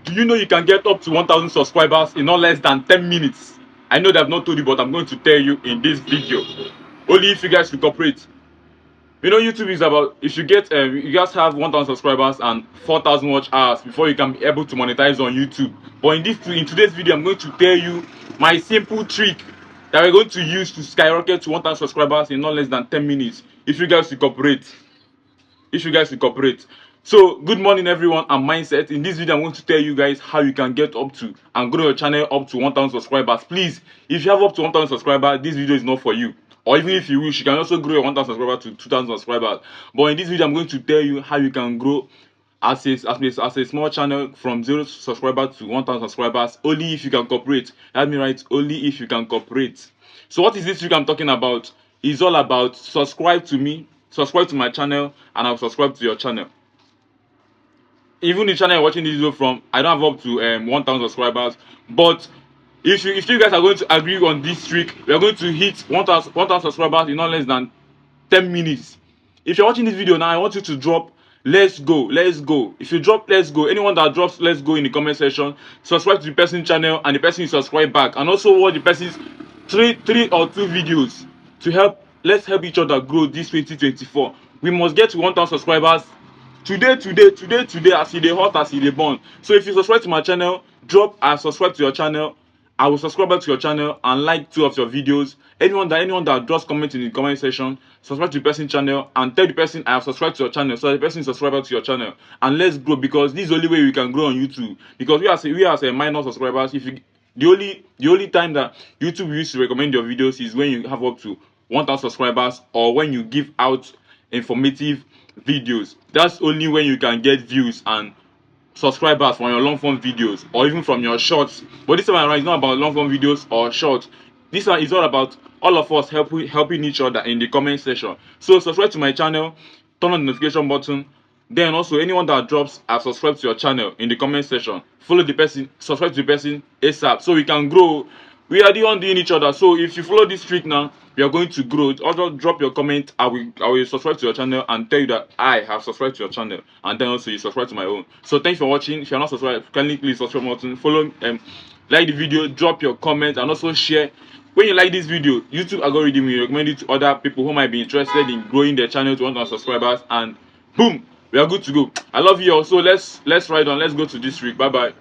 Do you know you can get up to 1,000 subscribers in not less than 10 minutes? I know they have not told you, but I'm going to tell you in this video. Only if you guys will cooperate. You know, YouTube is about, if you get, you guys have 1,000 subscribers and 4,000 watch hours before you can be able to monetize on YouTube. But in today's video, I'm going to tell you my simple trick that we're going to use to skyrocket to 1,000 subscribers in not less than 10 minutes. If you guys will cooperate. If you guys will cooperate. So good morning everyone, I'm Mindset. In this video I'm going to tell you guys how you can get up to and grow your channel up to 1,000 subscribers. Please, if you have up to 1,000 subscribers, this video is not for you. Or even if you wish, you can also grow your 1,000 subscribers to 2,000 subscribers. But in this video I'm going to tell you how you can grow as a small channel from 0 subscribers to 1,000 subscribers only if you can cooperate. Let me write, only if you can cooperate. So what is this trick I'm talking about? It's all about subscribe to me, subscribe to my channel, and I'll subscribe to your channel. Even the channel you're watching this video from, I don't have up to 1,000 subscribers, but if you guys are going to agree on this trick, we are going to hit 1,000 subscribers in not less than 10 minutes. If you're watching this video now, I want you to drop let's go, let's go. If you drop let's go, anyone that drops let's go in the comment section, subscribe to the person's channel and the person will subscribe back, and also watch the person's three or two videos to help. Let's help each other grow this 2024. We must get to 1,000 subscribers today, as e dey hot, as e dey burn. So if you subscribe to my channel, drop and subscribe to your channel. I will subscribe back to your channel and like 2 of your videos. Anyone that drops comment in the comment section, subscribe to the person's channel and tell the person I have subscribed to your channel, so the person subscribe back to your channel, and let's grow, because this is the only way we can grow on YouTube. Because we as a minor subscribers, if you the only time that YouTube used to recommend your videos is when you have up to 1,000 subscribers, or when you give out informative videos. That's only when you can get views and subscribers from your long form videos, or even from your shorts. But this time around, it's not about long form videos or shorts. This one is all about all of us helping each other in the comment section. So subscribe to my channel, turn on the notification button. Then also, anyone that drops I've subscribed to your channel in the comment section, follow the person, subscribe to the person ASAP, so we can grow. We are the one doing each other. So if you follow this trick now, we are going to grow. Also drop your comment. I will subscribe to your channel and tell you that I have subscribed to your channel, and then also you subscribe to my own. So thanks for watching. If you are not subscribed, kindly please subscribe button, follow, like the video, drop your comment, and also share. When you like this video, YouTube algorithm will recommend it to other people who might be interested in growing their channel to 1,000 subscribers, and boom, we are good to go. I love you all. So let's ride on. Let's go to this trick. Bye bye.